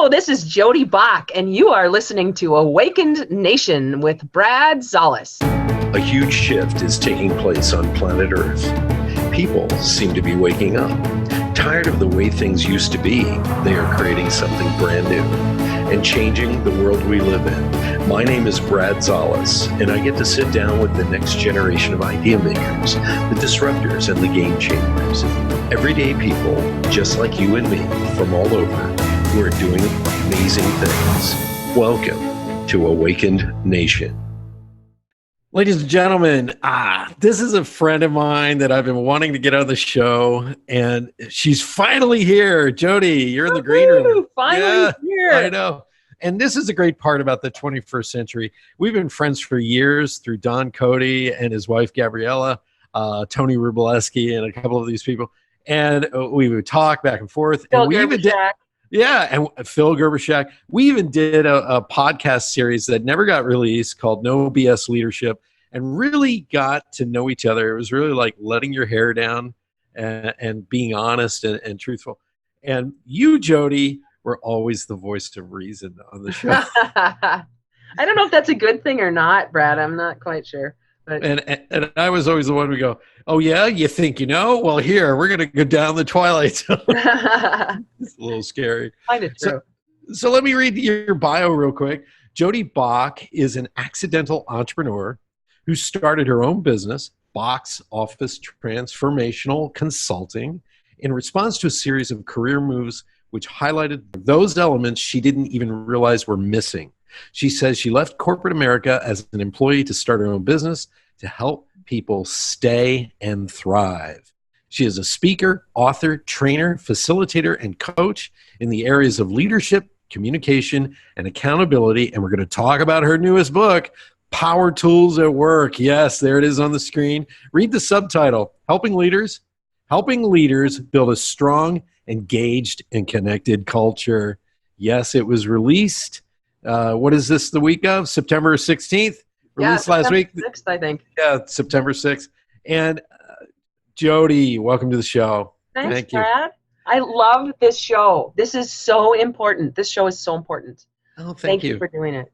Hello, this is Jodee Bock, and you are listening to Awakened Nation with Brad Zollis. A huge shift is taking place on planet Earth. People seem to be waking up. Tired of the way things used to be, they are creating something brand new and changing the world we live in. My name is Brad Zollis, and I get to sit down with the next generation of idea makers, the disruptors, and the game changers. Everyday people, just like you and me, from all over, who are doing amazing things. Welcome to Awakened Nation. Ladies and gentlemen, this is a friend of mine that I've been wanting to get on the show, and she's finally here. Jodee, you're in the green room. Finally here. I know. And this is a great part about the 21st century. We've been friends for years through Don Cody and his wife, Gabriella, Tony Rubleski, and a couple of these people. And we would talk back and forth. Phil and we even did, and Phil Gerbershak. We even did a podcast series that never got released called No BS Leadership, and really got to know each other. It was really like letting your hair down and being honest and truthful. And you, Jodee, were always the voice of reason on the show. I don't know if that's a good thing or not, Brad. I'm not quite sure. But. And I was always the one who go, oh, yeah, you think you know? Well, here, we're going to go down the twilight zone. It's a little scary. Kind of true. So let me read your bio real quick. Jodee Bock is an accidental entrepreneur who started her own business, Box Office Transformational Consulting, in response to a series of career moves which highlighted those elements she didn't even realize were missing. She says she left corporate America as an employee to start her own business to help people stay and thrive. She is a speaker, author, trainer, facilitator, and coach in the areas of leadership, communication, and accountability. And we're going to talk about her newest book, Power Tools at Work. Yes, there it is on the screen. Read the subtitle, Helping Leaders Build a Strong, Engaged, and Connected Culture. Yes, it was released. What is this the week of? September 16th? Released last week? 6th, I think. Yeah, September 6th. And Jodee, welcome to the show. Thank you, Brad. I love this show. This is so important. This show is so important. Oh, thank you for doing it.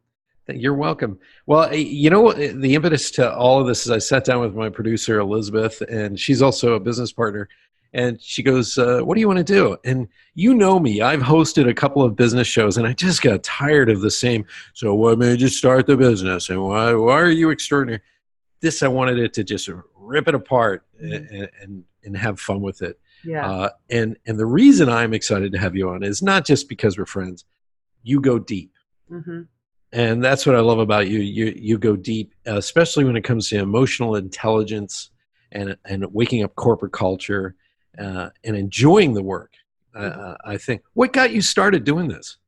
You're welcome. Well, you know, the impetus to all of this is I sat down with my producer, Elizabeth, and she's also a business partner. And she goes, what do you want to do? And you know me, I've hosted a couple of business shows, and I just got tired of the same. So what made you start the business? And why are you extraordinary? This, I wanted it to just rip it apart and have fun with it. Yeah. And the reason I'm excited to have you on is not just because we're friends. You go deep. Mm-hmm. And that's what I love about you. You go deep, especially when it comes to emotional intelligence and waking up corporate culture. And enjoying the work, I think. What got you started doing this?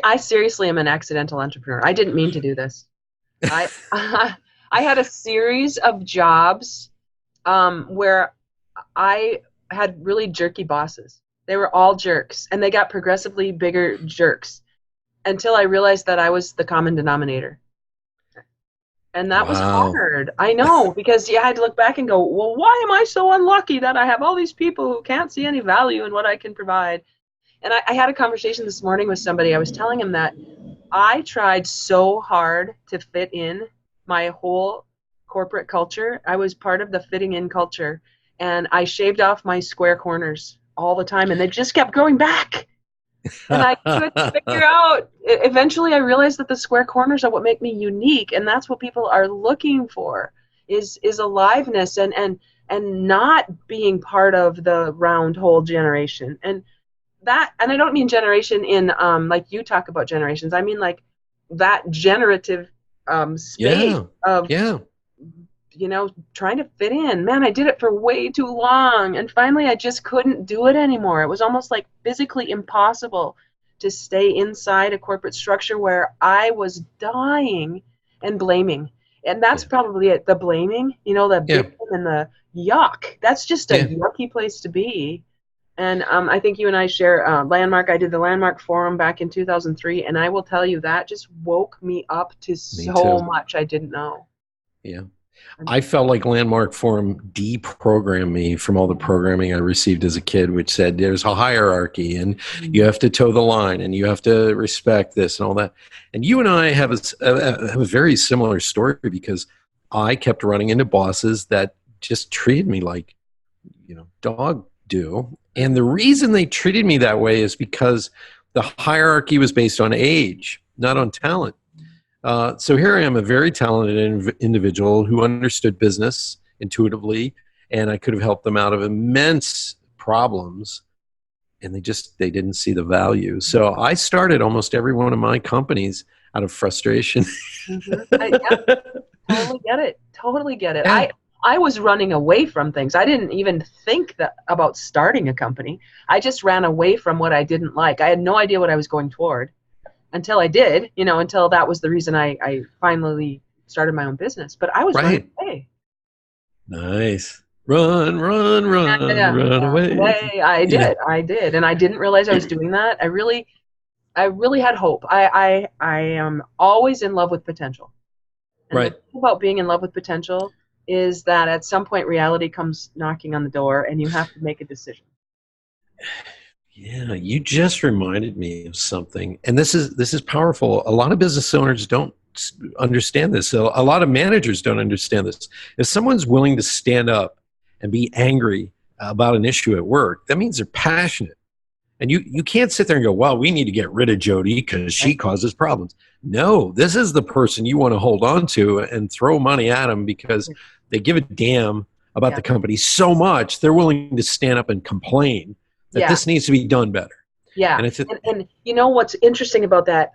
I seriously am an accidental entrepreneur. I didn't mean to do this. I had a series of jobs where I had really jerky bosses. They were all jerks, and they got progressively bigger jerks until I realized that I was the common denominator. And that was hard. I know, because I had to look back and go, well, why am I so unlucky that I have all these people who can't see any value in what I can provide? And I had a conversation this morning with somebody. I was telling him that I tried so hard to fit in my whole corporate culture. I was part of the fitting in culture, and I shaved off my square corners all the time, and they just kept growing back. And I couldn't figure out. Eventually, I realized that the square corners are what make me unique, and that's what people are looking for: is aliveness and not being part of the round hole generation. And I don't mean generation in like you talk about generations. I mean like that generative space of trying to fit in. Man, I did it for way too long, and finally I just couldn't do it anymore. It was almost like physically impossible to stay inside a corporate structure where I was dying and blaming. And that's probably it, the blaming, the victim and the yuck. That's just a yucky place to be. And I think you and I share Landmark. I did the Landmark Forum back in 2003, and I will tell you that just woke me up to so much I didn't know. Yeah. I felt like Landmark Forum deprogrammed me from all the programming I received as a kid, which said there's a hierarchy and you have to toe the line and you have to respect this and all that. And you and I have a very similar story because I kept running into bosses that just treated me like, dog do. And the reason they treated me that way is because the hierarchy was based on age, not on talent. So here I am, a very talented individual who understood business intuitively, and I could have helped them out of immense problems, and they didn't see the value. So I started almost every one of my companies out of frustration. Totally get it. Totally get it. Yeah. I was running away from things. I didn't even think about starting a company. I just ran away from what I didn't like. I had no idea what I was going toward. Until I did, until that was the reason I finally started my own business. But I was running away. Nice. Run away. I did. And I didn't realize I was doing that. I really had hope. I am always in love with potential. And the thing about being in love with potential is that at some point reality comes knocking on the door and you have to make a decision. Yeah, you just reminded me of something, and this is powerful. A lot of business owners don't understand this. So a lot of managers don't understand this. If someone's willing to stand up and be angry about an issue at work, that means they're passionate. And you can't sit there and go, well, we need to get rid of Jodee because she causes problems. No, this is the person you want to hold on to and throw money at them because they give a damn about the company so much, they're willing to stand up and complain that this needs to be done better. Yeah, and you know what's interesting about that?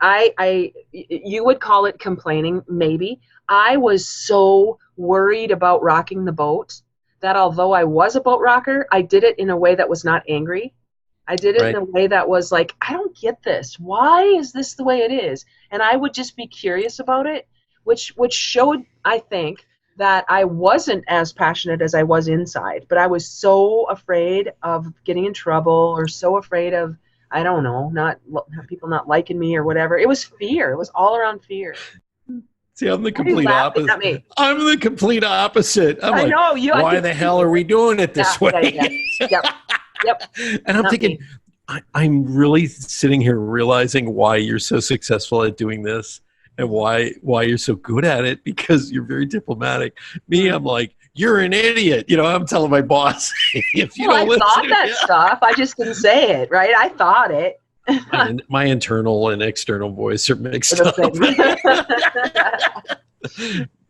You would call it complaining, maybe. I was so worried about rocking the boat that although I was a boat rocker, I did it in a way that was not angry. I did it in a way that was like, I don't get this. Why is this the way it is? And I would just be curious about it, which showed, I think, that I wasn't as passionate as I was inside, but I was so afraid of getting in trouble or so afraid of, I don't know, not people not liking me or whatever. It was fear. It was all around fear. See, I'm the complete opposite. I'm the complete opposite. I know. Why the hell are we doing it this way? Yep. And I'm thinking, I'm really sitting here realizing why you're so successful at doing this. And why you're so good at it, because you're very diplomatic. Me, I'm like, you're an idiot. I'm telling my boss, if you don't listen. I thought that stuff. I just didn't say it, right? I thought it. My internal and external voice are mixed up.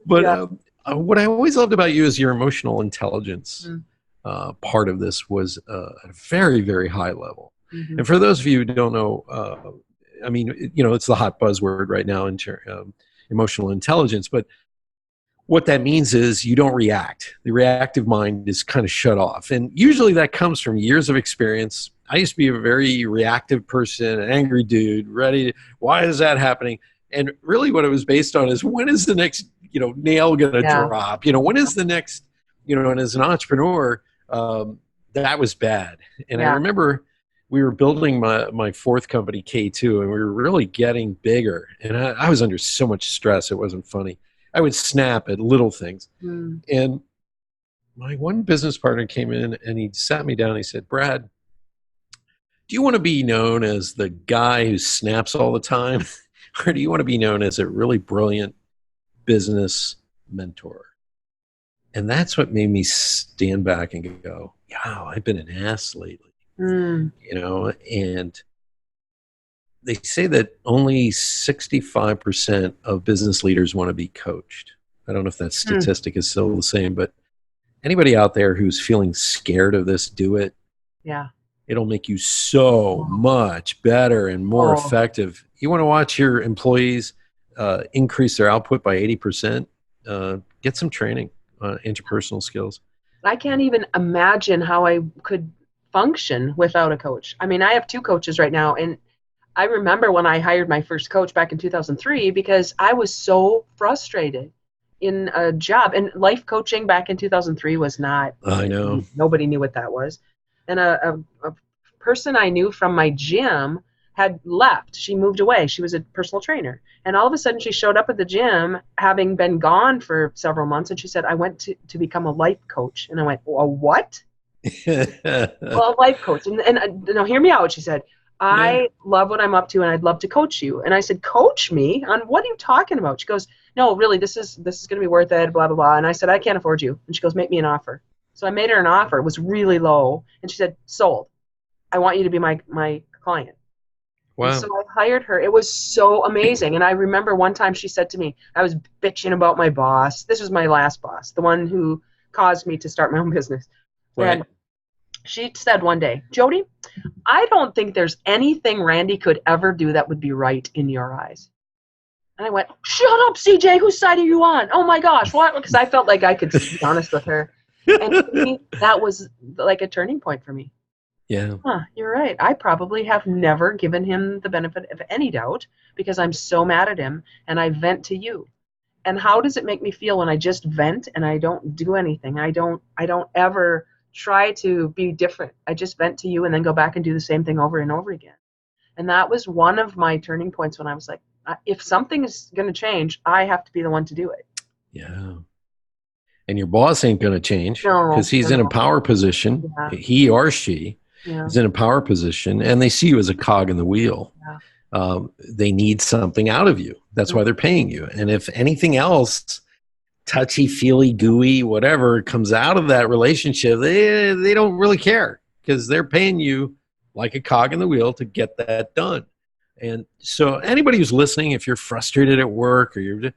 But what I always loved about you is your emotional intelligence. Part of this was at a very, very high level. And for those of you who don't know, it's the hot buzzword right now in emotional intelligence, but what that means is you don't react. The reactive mind is kind of shut off. And usually that comes from years of experience. I used to be a very reactive person, an angry dude, why is that happening? And really what it was based on is, when is the next, nail going to drop? When is the next, and as an entrepreneur, that was bad. And I remember we were building my fourth company, K2, and we were really getting bigger. And I was under so much stress, it wasn't funny. I would snap at little things. And my one business partner came in and he sat me down and he said, Brad, do you want to be known as the guy who snaps all the time? Or do you want to be known as a really brilliant business mentor? And that's what made me stand back and go, wow, I've been an ass lately. And they say that only 65% of business leaders want to be coached. I don't know if that statistic is still the same, but anybody out there who's feeling scared of this, do it. Yeah. It'll make you so much better and more effective. You want to watch your employees increase their output by 80%, get some training on interpersonal skills. I can't even imagine how I could function without a coach. I mean, I have 2 coaches right now, and I remember when I hired my first coach back in 2003 because I was so frustrated in a job. And life coaching back in 2003 was not. I know. Nobody knew what that was. And a person I knew from my gym had left. She moved away. She was a personal trainer. And all of a sudden she showed up at the gym having been gone for several months. And she said, I went to become a life coach. And I went, a what? Well, a life coach. And no, hear me out. She said, I love what I'm up to and I'd love to coach you. And I said, coach me on what are you talking about? She goes, no, really, this is going to be worth it, blah, blah, blah. And I said, I can't afford you. And she goes, make me an offer. So I made her an offer. It was really low. And she said, sold. I want you to be my client. Wow. And so I hired her. It was so amazing. And I remember one time she said to me, I was bitching about my boss. This was my last boss, the one who caused me to start my own business. Right. And she said one day, Jodee, I don't think there's anything Randy could ever do that would be right in your eyes. And I went, shut up, CJ. Whose side are you on? Oh, my gosh. What? Because I felt like I could be honest with her. And to me, that was like a turning point for me. Yeah. Huh, you're right. I probably have never given him the benefit of any doubt because I'm so mad at him and I vent to you. And how does it make me feel when I just vent and I don't do anything? I don't ever try to be different. I just vent to you and then go back and do the same thing over and over again. And that was one of my turning points when I was like, if something is going to change, I have to be the one to do it. Yeah. And your boss ain't going to change because he's in a power position, he or she. Yeah. Is in a power position, and they see you as a cog in the wheel. Yeah. They need something out of you. That's why they're paying you. And if anything else, touchy, feely, gooey, whatever comes out of that relationship, they don't really care because they're paying you like a cog in the wheel to get that done. And so anybody who's listening, if you're frustrated at work or you're,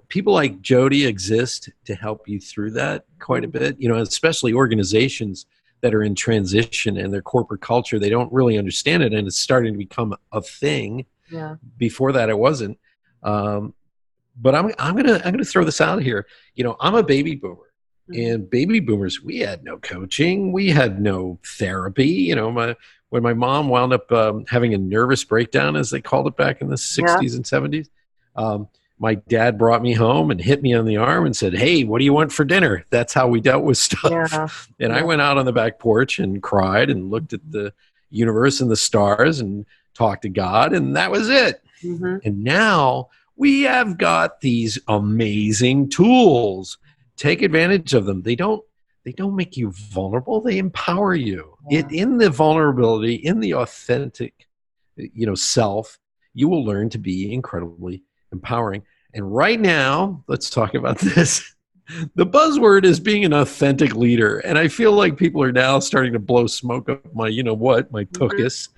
people like Jodee exist to help you through that quite a bit, especially organizations that are in transition and their corporate culture, they don't really understand it, and it's starting to become a thing. Yeah. Before that, it wasn't. But I'm gonna throw this out here. I'm a baby boomer, and baby boomers, we had no coaching, we had no therapy. When my mom wound up having a nervous breakdown, as they called it back in the 60s and 70s. My dad brought me home and hit me on the arm and said, hey, what do you want for dinner? That's how we dealt with stuff. Yeah. And I went out on the back porch and cried and looked at the universe and the stars and talked to God, and that was it. Mm-hmm. And now we have got these amazing tools. Take advantage of them. They don't make you vulnerable. They empower you. Yeah. In the vulnerability, in the authentic, self, you will learn to be incredibly empowering. And right now, let's talk about this. The buzzword is being an authentic leader. And I feel like people are now starting to blow smoke up my, my tuchus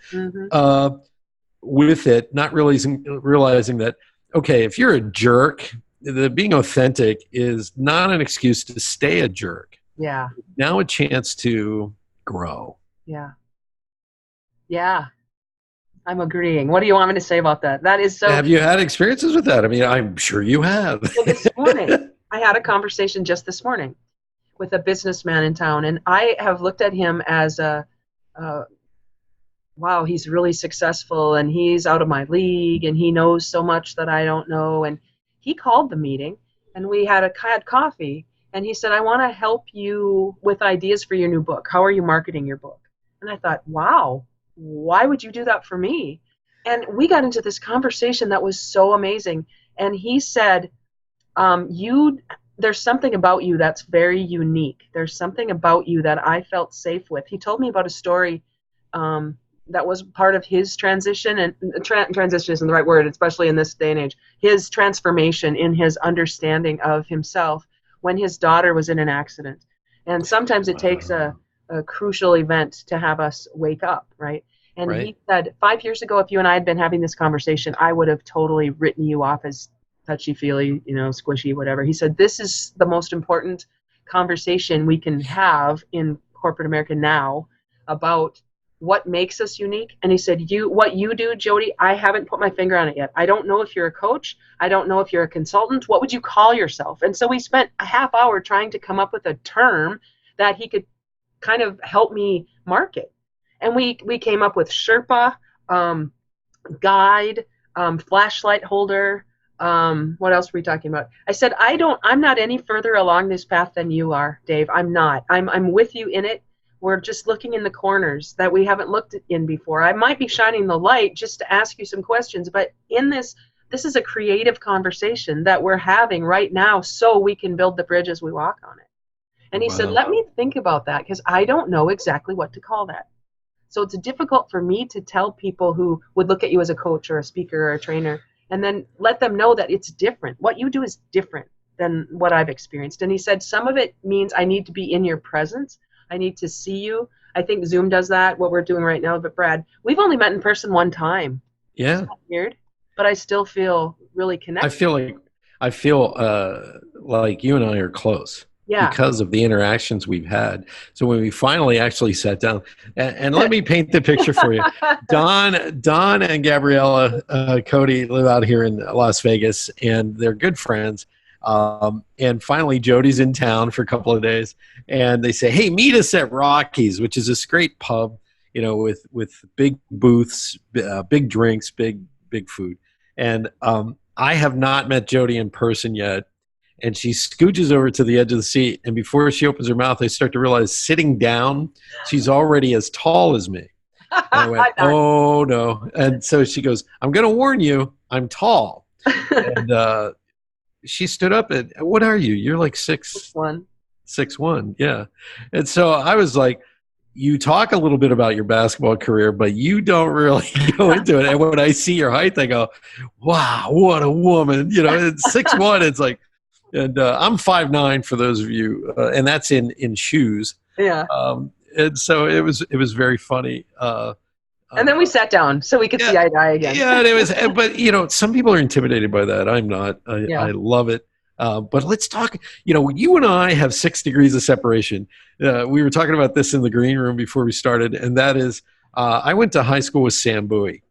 with it, not realizing that, okay, if you're a jerk, being authentic is not an excuse to stay a jerk. Yeah. Now a chance to grow. Yeah. Yeah. I'm agreeing. What do you want me to say about that? That is so. Have you had experiences with that? I mean, I'm sure you have. So this morning, I had a conversation just this morning with a businessman in town, and I have looked at him as wow, he's really successful, and he's out of my league, and he knows so much that I don't know. And he called the meeting, and we had coffee, and he said, I want to help you with ideas for your new book. How are you marketing your book? And I thought, wow. Why would you do that for me? And we got into this conversation that was so amazing. And he said, there's something about you that's very unique. There's something about you that I felt safe with. He told me about a story that was part of his transition, and transition isn't the right word, especially in this day and age, his transformation in his understanding of himself when his daughter was in an accident. And sometimes it takes a crucial event to have us wake up, right? And he said, 5 years ago, if you and I had been having this conversation, I would have totally written you off as touchy-feely, squishy, whatever. He said, this is the most important conversation we can have in corporate America now about what makes us unique. And he said, what you do, Jodee, I haven't put my finger on it yet. I don't know if you're a coach. I don't know if you're a consultant. What would you call yourself? And so we spent a half hour trying to come up with a term that he could kind of help me market. And we came up with Sherpa, guide, flashlight holder. What else were we talking about? I said, I'm not any further along this path than you are, Dave. I'm not. I'm with you in it, We're just looking in the corners that we haven't looked in before. I might be shining the light just to ask you some questions, but in this is a creative conversation that we're having right now so we can build the bridge as we walk on it. And he said, Wow. let me think about that because I don't know exactly what to call that. So it's difficult for me to tell people who would look at you as a coach or a speaker or a trainer and then let them know that it's different. What you do is different than what I've experienced. And he said some of it means I need to be in your presence. I need to see you. I think Zoom does that, what we're doing right now. But Brad, we've only met in person one time. Yeah. Isn't that weird? But I still feel really connected. I feel like you and I are close. Yeah. Because of the interactions we've had. So when we finally actually sat down, and let me paint the picture for you. Don and Gabriella Cody live out here in Las Vegas, and they're good friends. And finally, Jodee's in town for a couple of days, and they say, "Hey, meet us at Rocky's," which is this great pub, with big booths, big drinks, big food. And I have not met Jodee in person yet. And she scooches over to the edge of the seat, and before she opens her mouth, I start to realize sitting down, she's already as tall as me. And I went, oh, no. And so she goes, I'm going to warn you, I'm tall. And she stood up and, what are you? You're like 6'1". 6'1", yeah. And so I was like, you talk a little bit about your basketball career, but you don't really go into it. And when I see your height, I go, wow, what a woman. It's 6'1", it's like, and I'm 5'9" for those of you, and that's in shoes. Yeah. And so it was very funny. And then we sat down so we could see eye to eye again. Yeah, it was. But some people are intimidated by that. I'm not. I love it. But let's talk. You and I have 6 degrees of separation. We were talking about this in the green room before we started, and that is, I went to high school with Sam Bowie.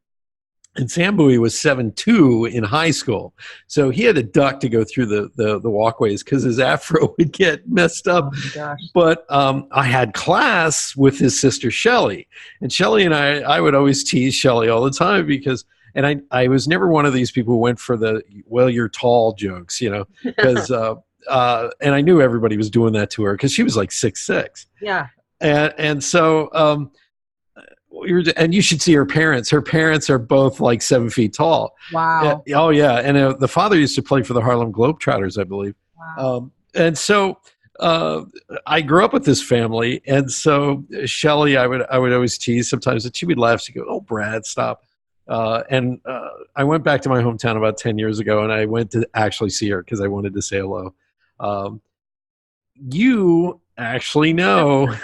And Sam Bowie was 7'2" in high school. So he had to duck to go through the walkways because his afro would get messed up. Oh my gosh. But I had class with his sister Shelly. And Shelly and I would always tease Shelly all the time because – and I was never one of these people who went for the, well, you're tall jokes, because and I knew everybody was doing that to her because she was like 6'6". Yeah. And so and you should see her parents. Her parents are both like 7 feet tall. Wow. Oh, yeah. And the father used to play for the Harlem Globetrotters, I believe. Wow. And so I grew up with this family. And so Shelly, I would always tease sometimes, and she would laugh. She'd go, oh, Brad, stop. And I went back to my hometown about 10 years ago, and I went to actually see her because I wanted to say hello. You actually know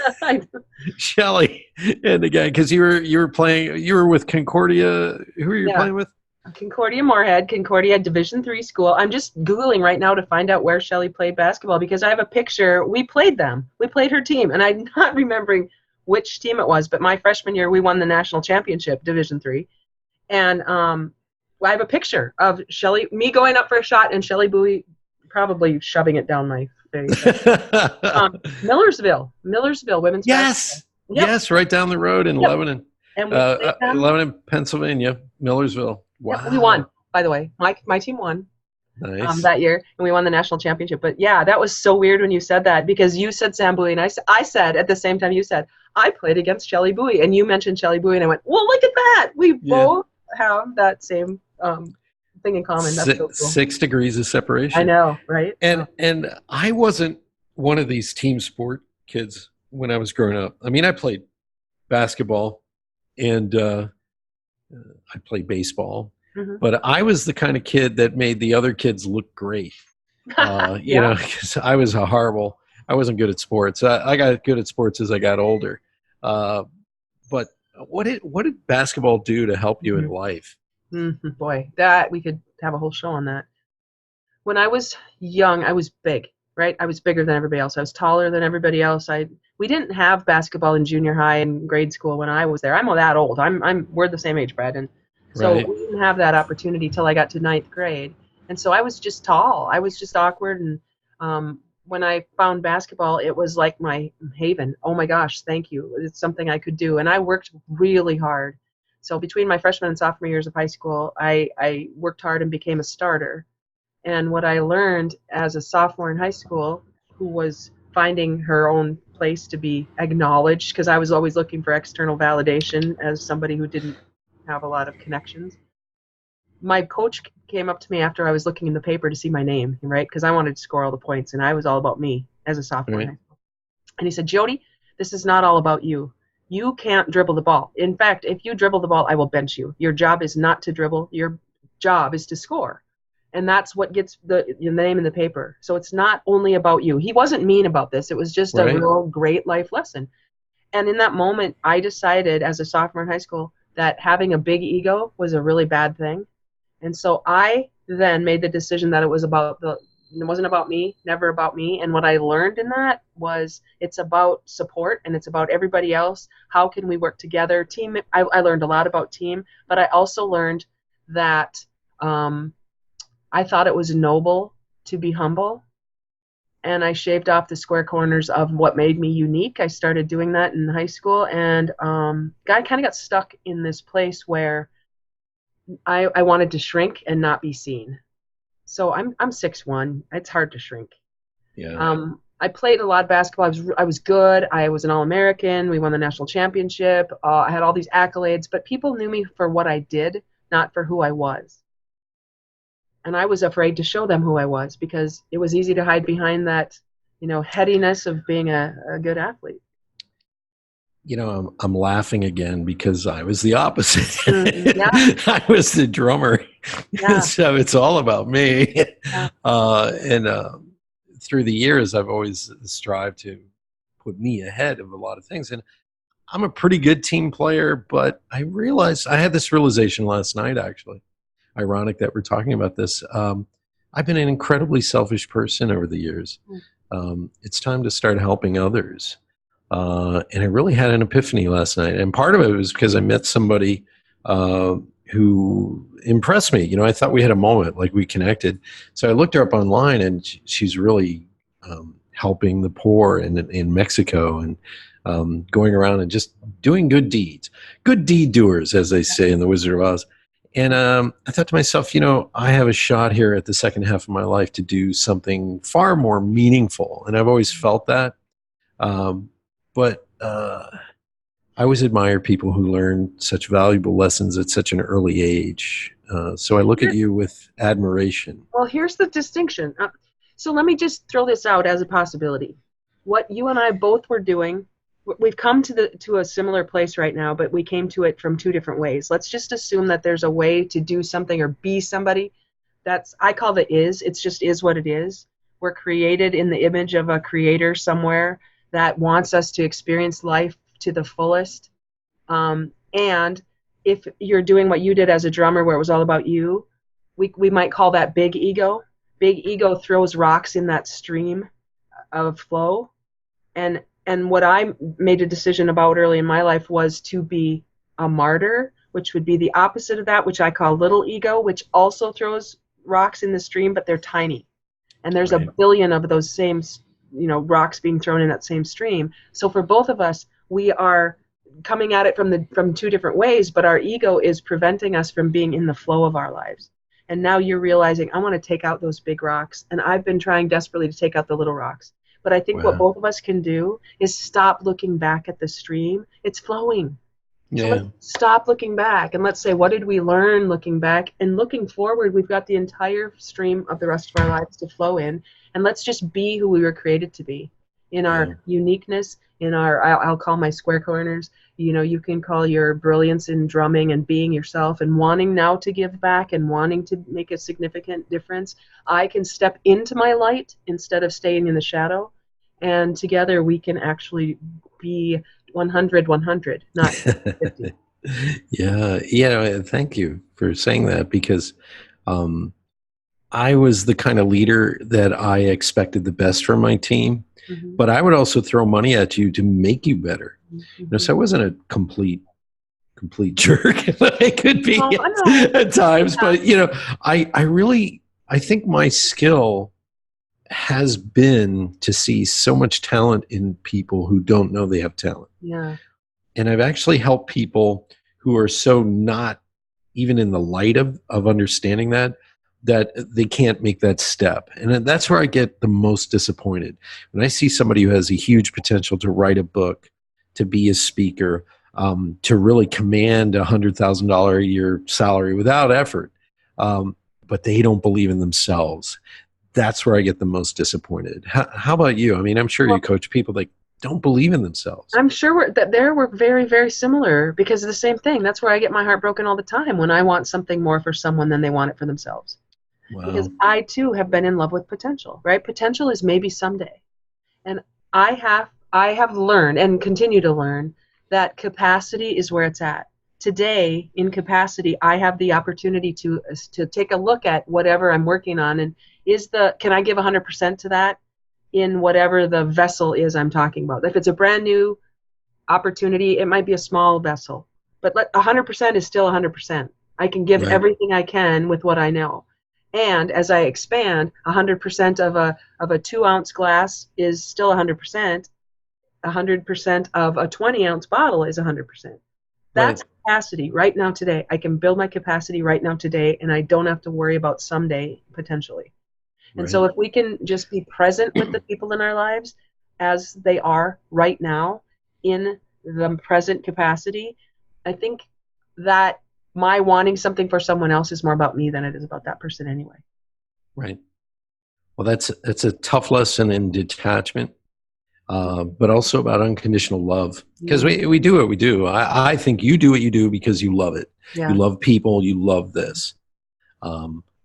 Shelly and the gang because you were with Concordia. Who were you playing with? Concordia Moorhead, Concordia Division III school. I'm just Googling right now to find out where Shelly played basketball because I have a picture. We played them. We played her team, and I'm not remembering which team it was, but my freshman year we won the national championship, Division III. And I have a picture of Shelly, me going up for a shot, and Shelly Bowie probably shoving it down my face. Millersville, women's basketball. Yep. Yes, right down the road in Lebanon. And we Lebanon, Pennsylvania, Millersville. Wow. Yep, we won, by the way. My team won. Nice. That year, and we won the national championship. But yeah, that was so weird when you said that because you said Sam Bowie, and I said at the same time you said, I played against Shelly Bowie, and you mentioned Shelly Bowie, and I went, well, look at that. We both have that same thing in common. That's so cool. 6 degrees of separation. I know, right? And I wasn't one of these team sport kids when I was growing up. I mean, I played basketball and I played baseball, but I was the kind of kid that made the other kids look great. Because I wasn't good at sports. I got good at sports as I got older. But what did basketball do to help you in life? Boy, that we could have a whole show on that. When I was young, I was big, right? I was bigger than everybody else. I was taller than everybody else. We didn't have basketball in junior high and grade school when I was there. I'm that old. We're the same age, Brad, and so we didn't have that opportunity till I got to 9th grade. And so I was just tall. I was just awkward. And when I found basketball, it was like my haven. Oh my gosh, thank you. It's something I could do. And I worked really hard. So between my freshman and sophomore years of high school, I worked hard and became a starter. And what I learned as a sophomore in high school, who was finding her own place to be acknowledged, because I was always looking for external validation as somebody who didn't have a lot of connections. My coach came up to me after I was looking in the paper to see my name, right? Because I wanted to score all the points, and I was all about me as a sophomore in Right. high school. And he said, Jodee, this is not all about you. You can't dribble the ball. In fact, if you dribble the ball, I will bench you. Your job is not to dribble. Your job is to score. And that's what gets the name in the paper. So it's not only about you. He wasn't mean about this. It was just a Right. real great life lesson. And in that moment, I decided as a sophomore in high school that having a big ego was a really bad thing. And so I then made the decision that it wasn't about me, never about me. And what I learned in that was it's about support and it's about everybody else. How can we work together? Team. I learned a lot about team, but I also learned that I thought it was noble to be humble. And I shaved off the square corners of what made me unique. I started doing that in high school, and I kind of got stuck in this place where I wanted to shrink and not be seen. So I'm 6'1". It's hard to shrink. Yeah. I played a lot of basketball. I was good. I was an All-American. We won the national championship. I had all these accolades, but people knew me for what I did, not for who I was. And I was afraid to show them who I was because it was easy to hide behind that, headiness of being a good athlete. I'm laughing again because I was the opposite. Yeah. I was the drummer. Yeah. So it's all about me. Yeah. And through the years, I've always strived to put me ahead of a lot of things. And I'm a pretty good team player, but I had this realization last night, actually. Ironic that we're talking about this. I've been an incredibly selfish person over the years. It's time to start helping others. And I really had an epiphany last night. And part of it was because I met somebody who impressed me. I thought we had a moment, like we connected. So I looked her up online, and she's really helping the poor in Mexico and going around and just doing good deeds. Good deed doers, as they say in The Wizard of Oz. And I thought to myself, I have a shot here at the second half of my life to do something far more meaningful. And I've always felt that. But I always admire people who learn such valuable lessons at such an early age. So I look at you with admiration. Well, here's the distinction. So let me just throw this out as a possibility. What you and I both were doing, we've come to a similar place right now, but we came to it from two different ways. Let's just assume that there's a way to do something or be somebody. I call the is. It's just is what it is. We're created in the image of a creator somewhere that wants us to experience life to the fullest. And if you're doing what you did as a drummer where it was all about you, we might call that big ego. Big ego throws rocks in that stream of flow. And what I made a decision about early in my life was to be a martyr, which would be the opposite of that, which I call little ego, which also throws rocks in the stream, but they're tiny. And there's Right. a billion of those same rocks being thrown in that same stream. So for both of us, we are coming at it from two different ways, but our ego is preventing us from being in the flow of our lives. And now you're realizing, I want to take out those big rocks. And I've been trying desperately to take out the little rocks. But I think Wow. what both of us can do is stop looking back at the stream. It's flowing. Yeah. So let's stop looking back and let's say, what did we learn looking back? And looking forward, we've got the entire stream of the rest of our lives to flow in. And let's just be who we were created to be in our uniqueness, in our, I'll call my square corners. You can call your brilliance in drumming and being yourself and wanting now to give back and wanting to make a significant difference. I can step into my light instead of staying in the shadow. And together we can actually be 100, not 50. Yeah. Thank you for saying that, because I was the kind of leader that I expected the best from my team, but I would also throw money at you to make you better. So I wasn't a complete jerk. I could be at times, but I think my skill has been to see so much talent in people who don't know they have talent. Yeah. And I've actually helped people who are so not even in the light of understanding that, that they can't make that step. And that's where I get the most disappointed. When I see somebody who has a huge potential to write a book, to be a speaker, to really command $100,000 a year salary without effort, but they don't believe in themselves. That's where I get the most disappointed. How about you? I mean, I'm sure you coach people that don't believe in themselves. I'm sure we're very, very similar because of the same thing. That's where I get my heart broken all the time when I want something more for someone than they want it for themselves. Wow. Because I too have been in love with potential, right? Potential is maybe someday. And I have learned and continue to learn that capacity is where it's at. Today, in capacity, I have the opportunity to take a look at whatever I'm working on and can I give 100% to that in whatever the vessel is I'm talking about. If it's a brand new opportunity, it might be a small vessel, but 100% is still 100%. I can give everything I can with what I know. And as I expand, 100% of a 2-ounce glass is still 100%. 100% of a 20-ounce bottle is 100%. That's capacity right now today. I can build my capacity right now today, and I don't have to worry about someday potentially. And so if we can just be present with the people in our lives as they are right now in the present capacity, I think that my wanting something for someone else is more about me than it is about that person anyway. Right. Well, that's a tough lesson in detachment, but also about unconditional love. Because we do what we do. I think you do what you do because you love it. Yeah. You love people. You love this.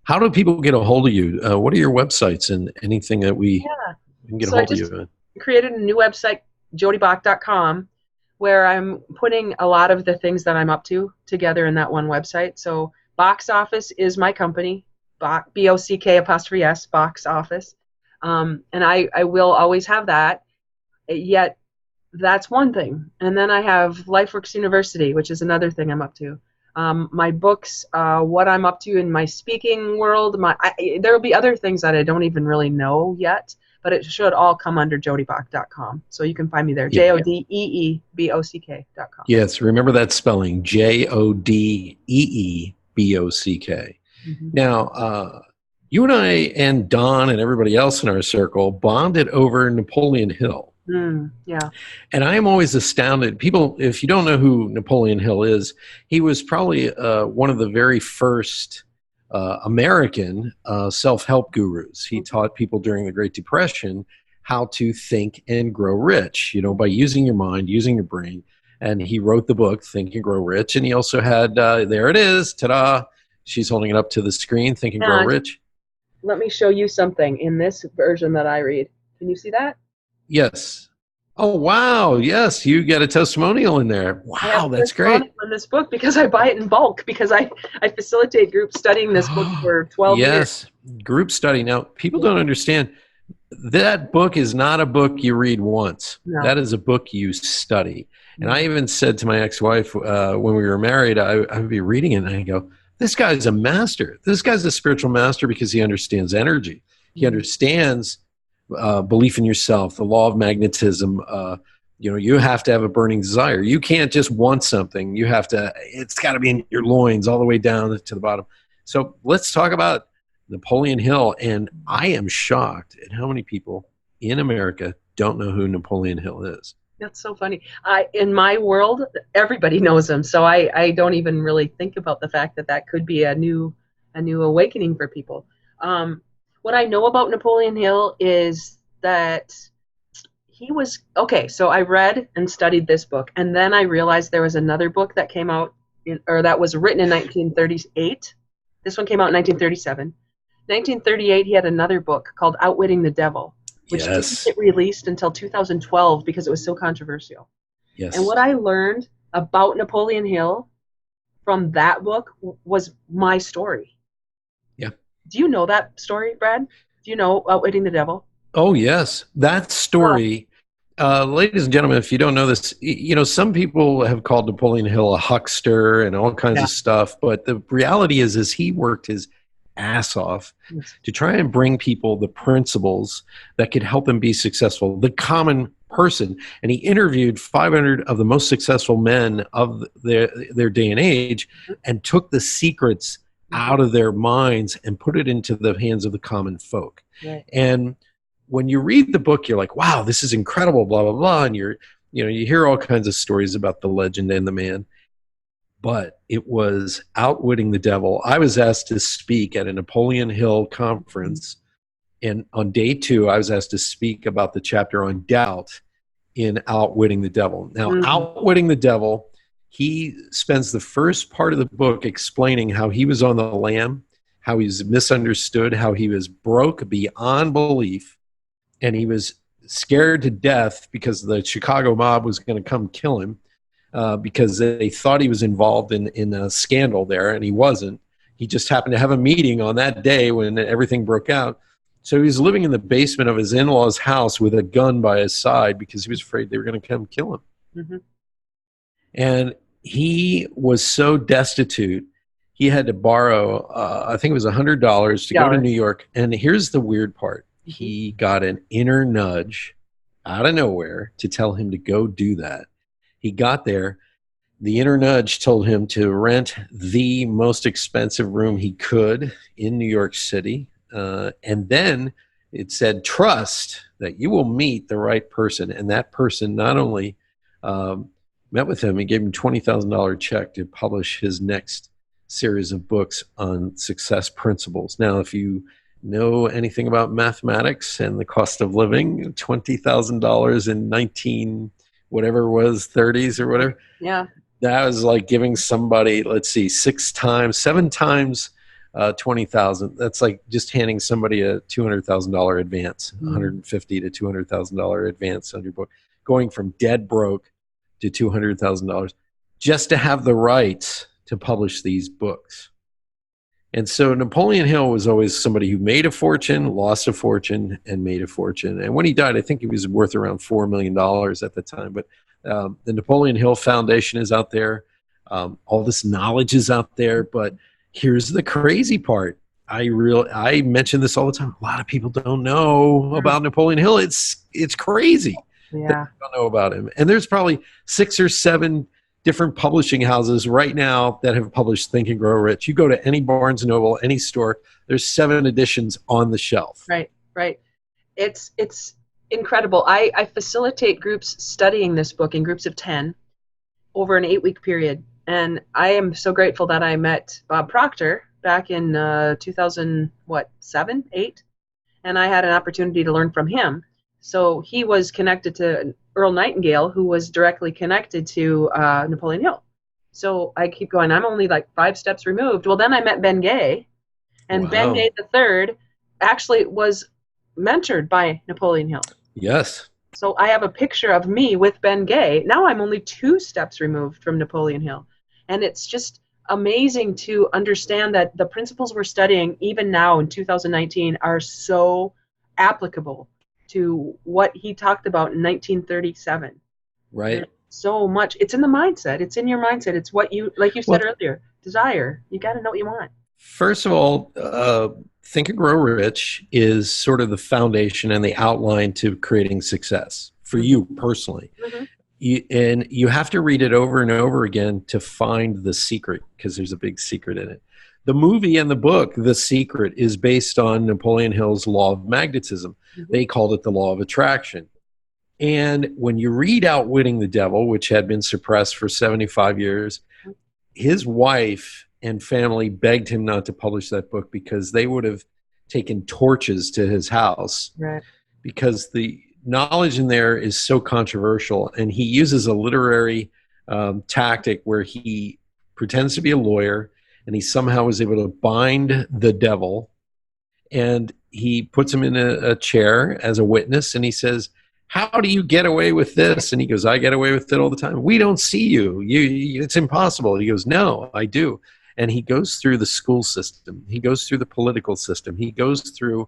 How do people get a hold of you? What are your websites and anything that we can get a hold of you? I created a new website, jodeebock.com, where I'm putting a lot of the things that I'm up to together in that one website. So Box Office is my company, B-O-C-K''S, Box Office. And I will always have that. Yet that's one thing. And then I have LifeWorks University, which is another thing I'm up to. My books, what I'm up to in my speaking world. There will be other things that I don't even really know yet, but it should all come under jodeebock.com. So you can find me there, JODEEBOCK.com. Yes, remember that spelling, JODEEBOCK. Mm-hmm. Now, you and I and Don and everybody else in our circle bonded over Napoleon Hill. Yeah. And I'm always astounded. People, if you don't know who Napoleon Hill is, he was probably one of the very first American self-help gurus. He taught people during the Great Depression how to think and grow rich, by using your mind, using your brain. And he wrote the book, Think and Grow Rich. And he also had, there it is, ta-da, she's holding it up to the screen, Think and Grow Rich. Let me show you something in this version that I read. Can you see that? Yes. Oh, wow. Yes, you get a testimonial in there. Wow, that's great. In this book because I buy it in bulk because I facilitate groups studying this book for 12 years. Yes, group study. Now, people don't understand that book is not a book you read once. No. That is a book you study. And I even said to my ex-wife when we were married, I would be reading it and I go, this guy's a master. This guy's a spiritual master because he understands energy. He understands belief in yourself, the law of magnetism. You have to have a burning desire. You can't just want something. It's got to be in your loins all the way down to the bottom. So let's talk about Napoleon Hill. And I am shocked at how many people in America don't know who Napoleon Hill is. That's so funny. In my world, everybody knows him. So I don't even really think about the fact that could be a new awakening for people. What I know about Napoleon Hill is that he was, so I read and studied this book, and then I realized there was another book that came out, that was written in 1938. This one came out in 1937. 1938, he had another book called Outwitting the Devil, which didn't get released until 2012 because it was so controversial. Yes. And what I learned about Napoleon Hill from that book was my story. Do you know that story, Brad? Do you know Outwitting the Devil? Oh, yes. That story, ladies and gentlemen, if you don't know this, some people have called Napoleon Hill a huckster and all kinds of stuff. But the reality is he worked his ass off to try and bring people the principles that could help them be successful, the common person. And he interviewed 500 of the most successful men of their day and age and took the secrets out of their minds and put it into the hands of the common folk. Right. And when you read the book, you're like, wow, this is incredible, blah, blah, blah. And you hear all kinds of stories about the legend and the man. But it was outwitting the devil. I was asked to speak at a Napoleon Hill conference. And on day 2, I was asked to speak about the chapter on doubt in Outwitting the Devil. Now, Outwitting the Devil, he spends the first part of the book explaining how he was on the lam, how he was misunderstood, how he was broke beyond belief, and he was scared to death because the Chicago mob was going to come kill him because they thought he was involved in a scandal there, and he wasn't. He just happened to have a meeting on that day when everything broke out. So he was living in the basement of his in-laws' house with a gun by his side because he was afraid they were going to come kill him. Mm-hmm. And he was so destitute, he had to borrow, I think it was $100 to go to New York. And here's the weird part. He got an inner nudge out of nowhere to tell him to go do that. He got there. The inner nudge told him to rent the most expensive room he could in New York City. And then it said, trust that you will meet the right person. And that person not only met with him, he gave him $20,000 check to publish his next series of books on success principles. Now, if you know anything about mathematics and the cost of living, $20,000 in 19 whatever it was, 30s or whatever. Yeah. That was like giving somebody, let's see, 7 times 20,000. That's like just handing somebody a $200,000 advance, $150,000 to $200,000 advance on your book, going from dead broke to $200,000 just to have the rights to publish these books. And so Napoleon Hill was always somebody who made a fortune, lost a fortune, and made a fortune. And when he died, I think he was worth around $4 million at the time. But the Napoleon Hill Foundation is out there. All this knowledge is out there. But here's the crazy part. I mention this all the time. A lot of people don't know about Napoleon Hill. It's crazy. Yeah. That they don't know about him. And there's probably 6 or 7 different publishing houses right now that have published Think and Grow Rich. You go to any Barnes & Noble, any store, there's 7 editions on the shelf. Right. It's incredible. I facilitate groups studying this book in groups of 10 over an 8-week period. And I am so grateful that I met Bob Proctor back in 2007, 8, and I had an opportunity to learn from him. So he was connected to Earl Nightingale, who was directly connected to Napoleon Hill. So I keep going, I'm only like 5 steps removed. Well, then I met Ben Gay, and Ben Gay III actually was mentored by Napoleon Hill. Yes. So I have a picture of me with Ben Gay. Now I'm only 2 steps removed from Napoleon Hill. And it's just amazing to understand that the principles we're studying, even now in 2019, are so applicable to what he talked about in 1937. Right. There's so much. It's in the mindset. It's in your mindset. It's what you, like you said earlier, desire. You got to know what you want. First of all, Think and Grow Rich is sort of the foundation and the outline to creating success for you personally. Mm-hmm. You have to read it over and over again to find the secret, because there's a big secret in it. The movie and the book, The Secret, is based on Napoleon Hill's law of magnetism. Mm-hmm. They called it the law of attraction. And when you read Outwitting the Devil, which had been suppressed for 75 years, his wife and family begged him not to publish that book because they would have taken torches to his house. Right. Because the knowledge in there is so controversial, and he uses a literary tactic where he pretends to be a lawyer, and he somehow is able to bind the devil, and he puts him in a chair as a witness, and he says, how do you get away with this? And he goes, I get away with it all the time. We don't see you. It's impossible. He goes, no, I do. And he goes through the school system. He goes through the political system. He goes through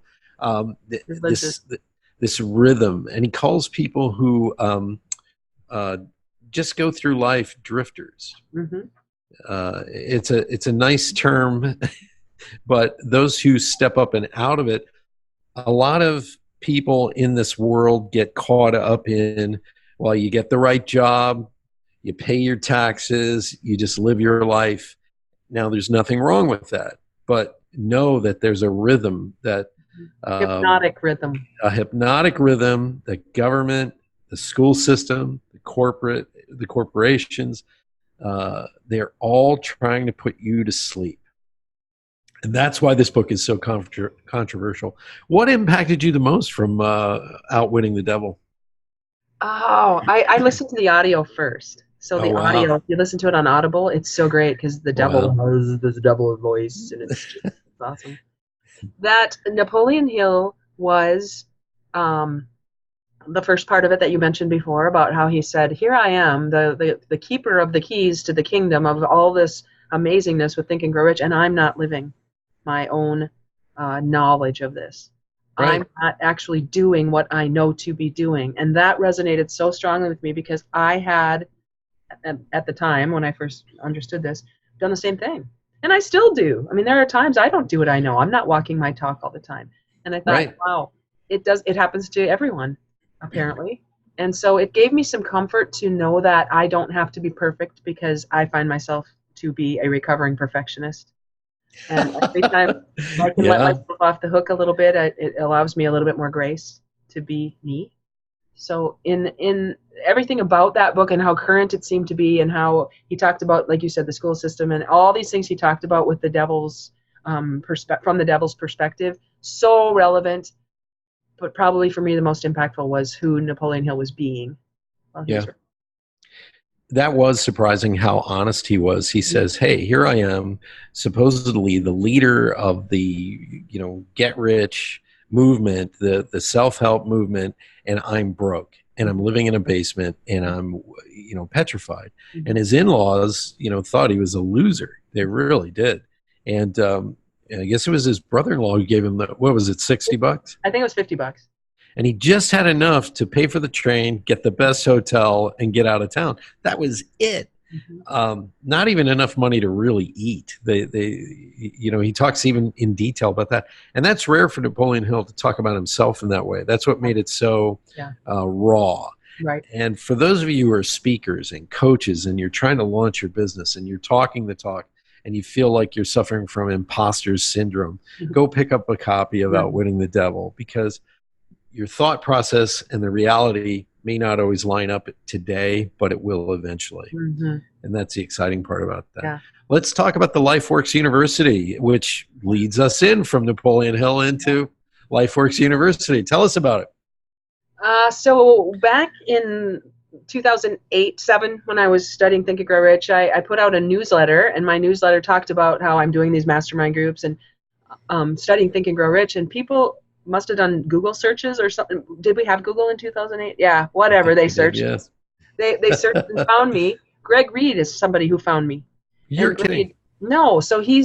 this rhythm, and he calls people who just go through life drifters. Mm-hmm. It's a nice term, but those who step up and out of it, a lot of people in this world get caught up in, well, you get the right job, you pay your taxes, you just live your life. Now, there's nothing wrong with that. but know that there's a rhythm that Hypnotic rhythm. a hypnotic rhythm that government, the school system, the corporations, they're all trying to put you to sleep. And that's why this book is so controversial. What impacted you the most from Outwitting the Devil? Oh, I listened to the audio first. So Oh, the wow. audio, if you listen to it on Audible, it's so great because the devil Wow. has this devil voice, and it's awesome. That Napoleon Hill was the first part of it that you mentioned before about how he said, "Here I am, the keeper of the keys to the kingdom of all this amazingness with Think and Grow Rich, and I'm not living my own knowledge of this. Right. I'm not actually doing what I know to be doing." And that resonated so strongly with me because I had, at the time when I first understood this, done the same thing. And I still do. I mean, there are times I don't do what I know. I'm not walking my talk all the time. And I thought, Right. wow, it happens to everyone, apparently. And so it gave me some comfort to know that I don't have to be perfect because I find myself to be a recovering perfectionist. And every time I can let Yeah. myself off the hook a little bit, it allows me a little bit more grace to be me. So in everything about that book and how current it seemed to be, and how he talked about, like you said, the school system and all these things he talked about with the devil's from the devil's perspective, so relevant. But probably for me, the most impactful was who Napoleon Hill was being while he Yeah. was. That was surprising how honest he was. He says, "Hey, here I am, supposedly the leader of the, get rich movement, the self-help movement, and I'm broke and I'm living in a basement and I'm, petrified." And his in-laws, thought he was a loser. They really did. And I guess it was his brother-in-law who gave him what was it, $60? I think it was $50. And he just had enough to pay for the train, get the best hotel, and get out of town. That was it. Not even enough money to really eat. He talks even in detail about that, and that's rare for Napoleon Hill to talk about himself in that way. That's what made it so raw. Right. And for those of you who are speakers and coaches, and you're trying to launch your business, and you're talking the talk, and you feel like you're suffering from imposter syndrome, go pick up a copy of Outwitting the Devil, because your thought process and the reality may not always line up today, but it will eventually. And that's the exciting part about that. Yeah. Let's talk about the LifeWorks University, which leads us in from Napoleon Hill into LifeWorks University. Tell us about it. So back in 2008-07, when I was studying Think and Grow Rich, I put out a newsletter, and my newsletter talked about how I'm doing these mastermind groups and studying Think and Grow Rich, and people must have done Google searches or something. Did we have Google in 2008? Yeah, whatever. They searched. Yes. They searched and found me. Greg Reed is somebody who found me. You're kidding. No, so he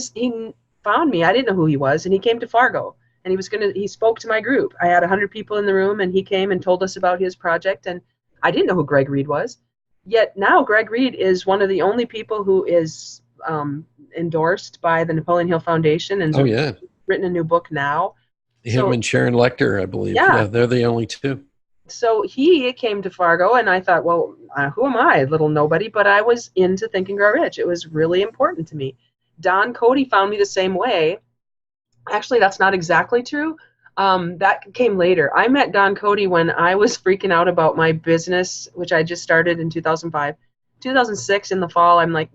found me. I didn't know who he was, and he came to Fargo, and he spoke to my group. I had 100 people in the room, and he came and told us about his project, and I didn't know who Greg Reed was. Yet now Greg Reed is one of the only people who is endorsed by the Napoleon Hill Foundation and written a new book now. Him and Sharon Lecter, I believe. Yeah, they're the only two. So he came to Fargo, and I thought, well, who am I, little nobody? But I was into Think and Grow Rich. It was really important to me. Don Cody found me the same way. Actually, that's not exactly true. That came later. I met Don Cody when I was freaking out about my business, which I just started in 2005. 2006 in the fall, I'm like,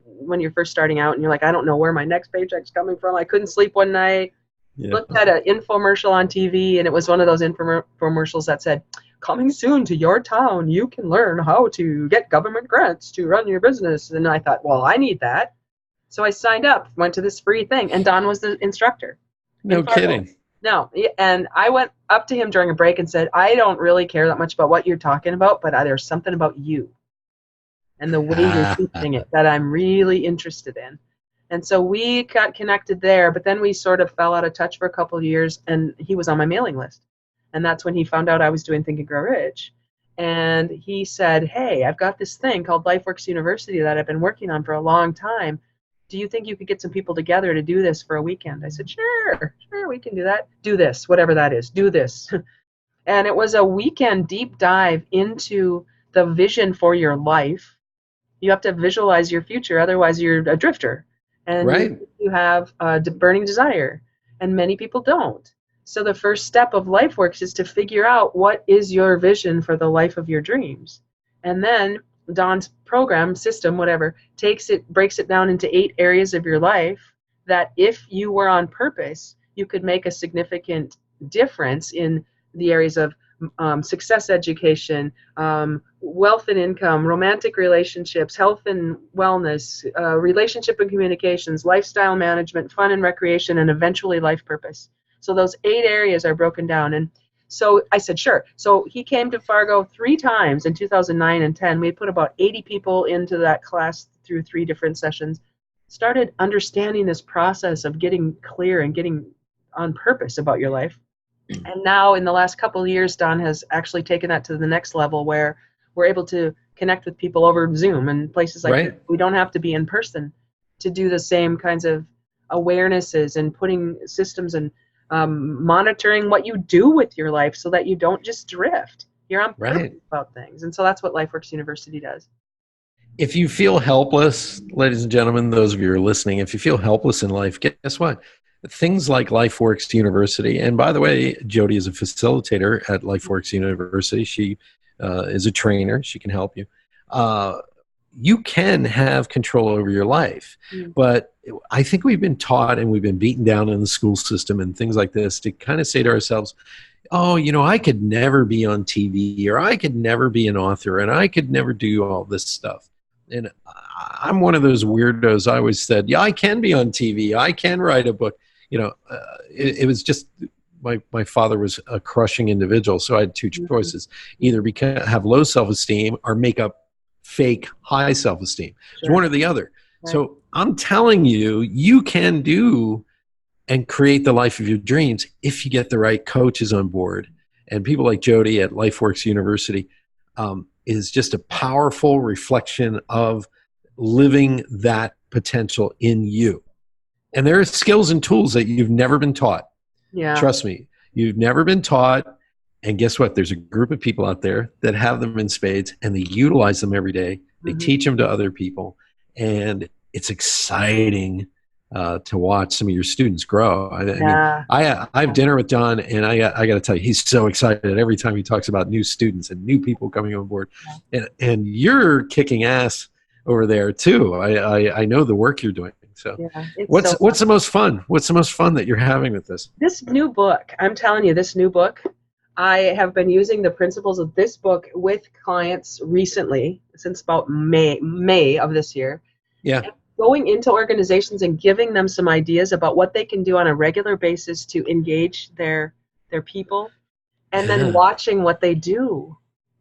when you're first starting out and you're like, I don't know where my next paycheck's coming from. I couldn't sleep one night. Looked at an infomercial on TV, and it was one of those infomercials that said, "Coming soon to your town, you can learn how to get government grants to run your business." And I thought, well, I need that. So I signed up, went to this free thing, and Don was the instructor. No kidding. No, and I went up to him during a break and said, "I don't really care that much about what you're talking about, but there's something about you and the way you're teaching it that I'm really interested in." And so we got connected there, but then we sort of fell out of touch for a couple of years, and he was on my mailing list. And that's when he found out I was doing Think and Grow Rich. And he said, "Hey, I've got this thing called LifeWorks University that I've been working on for a long time. Do you think you could get some people together to do this for a weekend?" I said, sure, we can do that. Do this, whatever that is, do this. And it was a weekend deep dive into the vision for your life. You have to visualize your future, otherwise you're a drifter. and Right. you have a burning desire, and many people don't. So the first step of LifeWorks is to figure out what is your vision for the life of your dreams. And then Dawn's program, system, whatever, breaks it down into 8 areas of your life that if you were on purpose, you could make a significant difference in the areas of success education, wealth and income, romantic relationships, health and wellness, relationship and communications, lifestyle management, fun and recreation, and eventually life purpose. So those 8 areas are broken down. And so I said, sure. So he came to Fargo 3 times in 2009 and 10. We put about 80 people into that class through 3 different sessions, started understanding this process of getting clear and getting on purpose about your life. And now in the last couple of years, Don has actually taken that to the next level where we're able to connect with people over Zoom and places like Right. that. We don't have to be in person to do the same kinds of awarenesses and putting systems and monitoring what you do with your life so that you don't just drift. You're on purpose Right. about things. And so that's what LifeWorks University does. If you feel helpless, ladies and gentlemen, those of you who are listening, if you feel helpless in life, guess what? Things like LifeWorks University, and by the way, Jodee is a facilitator at LifeWorks University. She is a trainer. She can help you. You can have control over your life. But I think we've been taught and we've been beaten down in the school system and things like this to kind of say to ourselves, oh, you know, I could never be on TV, or I could never be an author, and I could never do all this stuff. And I'm one of those weirdos. I always said, yeah, I can be on TV. I can write a book. You know, it was just my father was a crushing individual. So I had 2 choices, either have low self-esteem or make up fake high self-esteem. It's one or the other. Right. So I'm telling you, you can do and create the life of your dreams if you get the right coaches on board. And people like Jodee at LifeWorks University is just a powerful reflection of living that potential in you. And there are skills and tools that you've never been taught. Yeah. Trust me, you've never been taught. And guess what? There's a group of people out there that have them in spades, and they utilize them every day. They teach them to other people. And it's exciting to watch some of your students grow. I mean, I have dinner with Don, and I got to tell you, he's so excited every time he talks about new students and new people coming on board. And you're kicking ass over there too. I know the work you're doing. So what's the most fun? What's the most fun that you're having with this? This new book, I'm telling you, this new book, I have been using the principles of this book with clients recently, since about May of this year. Yeah. Going into organizations and giving them some ideas about what they can do on a regular basis to engage their people, and then watching what they do.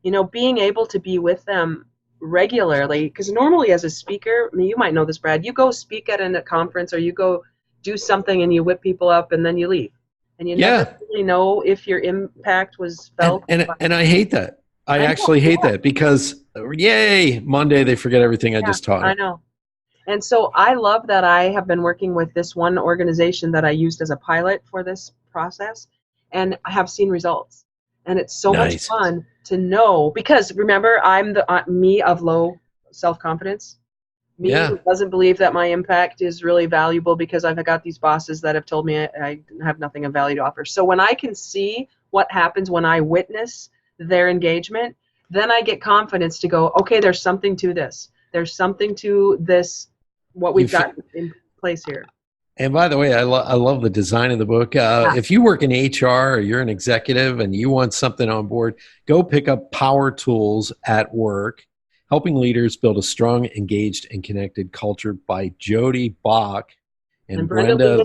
You know, being able to be with them regularly, because normally as a speaker, I mean, you might know this, Brad, you go speak at a conference or you go do something and you whip people up and then you leave. And you never really know if your impact was felt. And I hate that. I actually hate that because, yay, Monday they forget everything I just taught. I know. And so I love that I have been working with this one organization that I used as a pilot for this process, and I have seen results. And it's so much fun to know, because remember, I'm the me of low self-confidence. Me who doesn't believe that my impact is really valuable because I've got these bosses that have told me I have nothing of value to offer. So when I can see what happens when I witness their engagement, then I get confidence to go, okay, there's something to this. There's something to this, what we've got in place here. And by the way, I love the design of the book. If you work in HR or you're an executive and you want something on board, go pick up Power Tools at Work, Helping Leaders Build a Strong, Engaged, and Connected Culture by Jodee Bock and Brenda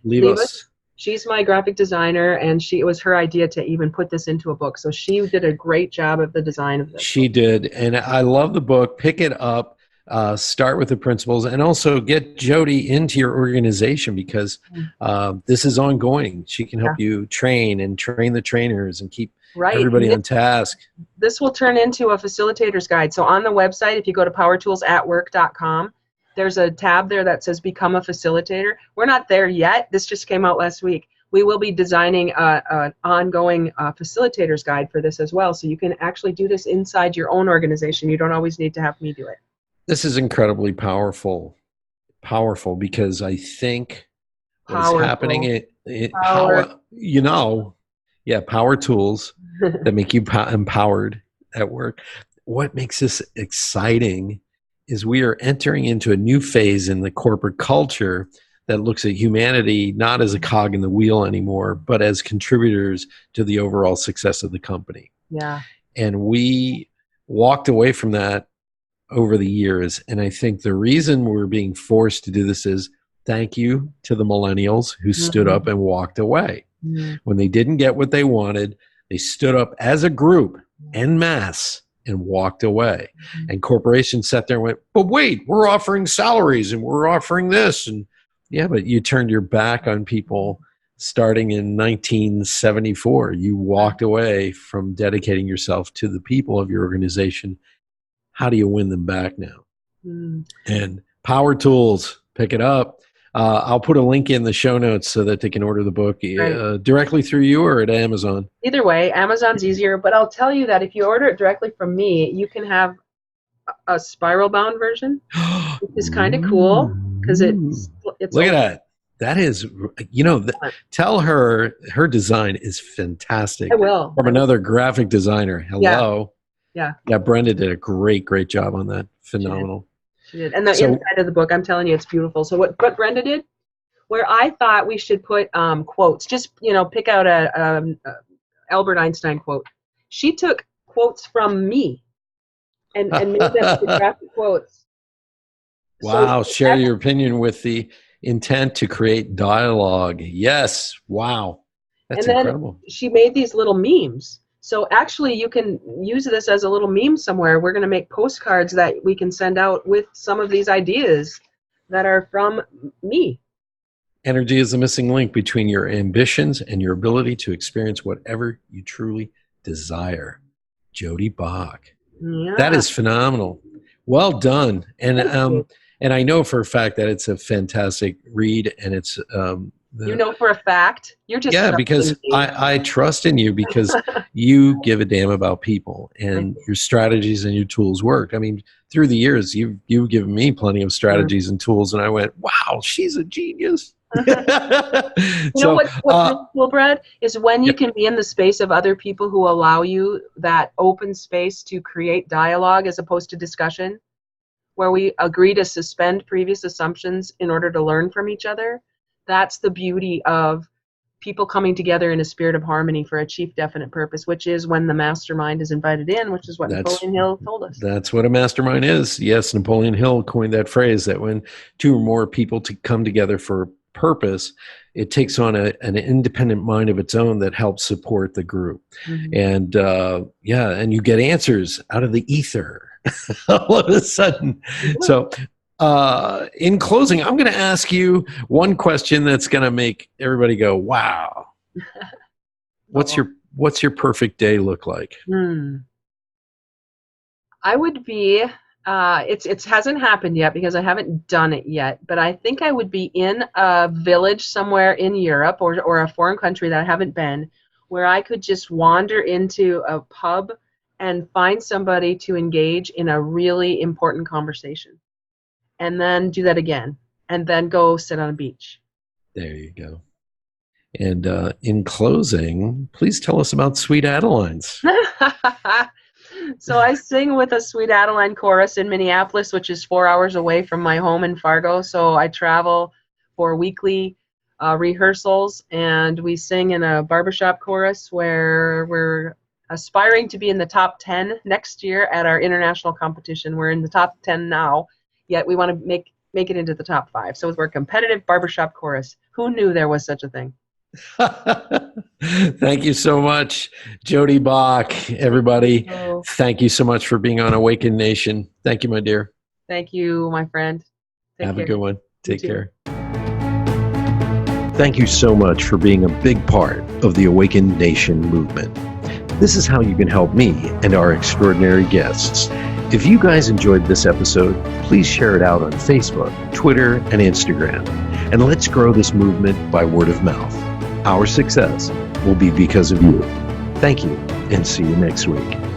Leibus. She's my graphic designer, and it was her idea to even put this into a book. So she did a great job of the design of this. She did, and I love the book. Pick it up. Start with the principles, and also get Jodee into your organization, because this is ongoing. She can help you train the trainers and keep everybody on task. This will turn into a facilitator's guide. So on the website, if you go to powertoolsatwork.com, there's a tab there that says Become a Facilitator. We're not there yet. This just came out last week. We will be designing an ongoing facilitator's guide for this as well, so you can actually do this inside your own organization. You don't always need to have me do it. This is incredibly powerful. Powerful, because I think what is Powerful. happening, Power. power tools that make you empowered at work. What makes this exciting is we are entering into a new phase in the corporate culture that looks at humanity not as a cog in the wheel anymore, but as contributors to the overall success of the company. Yeah. And we walked away from that over the years. And I think the reason we're being forced to do this is thank you to the millennials who stood up and walked away. When they didn't get what they wanted, they stood up as a group en masse and walked away. And corporations sat there and went, but wait, we're offering salaries and we're offering this. And yeah, but you turned your back on people starting in 1974. You walked away from dedicating yourself to the people of your organization. How do you win them back now? And Power Tools, pick it up. I'll put a link in the show notes so that they can order the book directly through you or at Amazon. Either way, Amazon's easier, but I'll tell you that if you order it directly from me, you can have a spiral bound version, which is kind of cool because it's look at that. That is, tell her design is fantastic. I will. From another graphic designer. Hello. Yeah. Brenda did a great job on that. Phenomenal. She did. And the inside of the book, I'm telling you, it's beautiful. So what Brenda did, where I thought we should put quotes, just, pick out a Albert Einstein quote. She took quotes from me and made them into graphic quotes. Wow. So share your opinion with the intent to create dialogue. Yes. Wow. That's incredible. Then she made these little memes. So actually, you can use this as a little meme somewhere. We're going to make postcards that we can send out with some of these ideas that are from me. Energy is the missing link between your ambitions and your ability to experience whatever you truly desire. Jodee Bock. Yeah. That is phenomenal. Well done. And I know for a fact that it's a fantastic read, and it's for a fact. You're just because I trust in you because you give a damn about people, and your strategies and your tools work. I mean, through the years, you've given me plenty of strategies and tools, and I went, wow, she's a genius. What's really cool, Brad, is when you can be in the space of other people who allow you that open space to create dialogue as opposed to discussion, where we agree to suspend previous assumptions in order to learn from each other. That's the beauty of people coming together in a spirit of harmony for a chief definite purpose, which is when the mastermind is invited in, which is what Napoleon Hill told us. That's what a mastermind is. Yes, Napoleon Hill coined that phrase, that when two or more people come together for a purpose, it takes on an independent mind of its own that helps support the group. And and you get answers out of the ether all of a sudden. So in closing, I'm going to ask you one question that's going to make everybody go, wow. What's your perfect day look like? I would be, it hasn't happened yet because I haven't done it yet, but I think I would be in a village somewhere in Europe or a foreign country that I haven't been, where I could just wander into a pub and find somebody to engage in a really important conversation. And then do that again, and then go sit on a beach. There you go. And in closing, please tell us about Sweet Adelines. So I sing with a Sweet Adeline chorus in Minneapolis, which is 4 hours away from my home in Fargo. So I travel for weekly rehearsals, and we sing in a barbershop chorus where we're aspiring to be in the top 10 next year at our international competition. We're in the top 10 now. Yet we want to make it into the top 5. So we're a competitive barbershop chorus. Who knew there was such a thing? Thank you so much, Jodee Bock. Everybody, thank you so much for being on Awakened Nation. Thank you, my dear. Thank you, my friend. Have a good one. Take care. Thank you so much for being a big part of the Awakened Nation movement. This is how you can help me and our extraordinary guests. If you guys enjoyed this episode, please share it out on Facebook, Twitter, and Instagram. And let's grow this movement by word of mouth. Our success will be because of you. Thank you, and see you next week.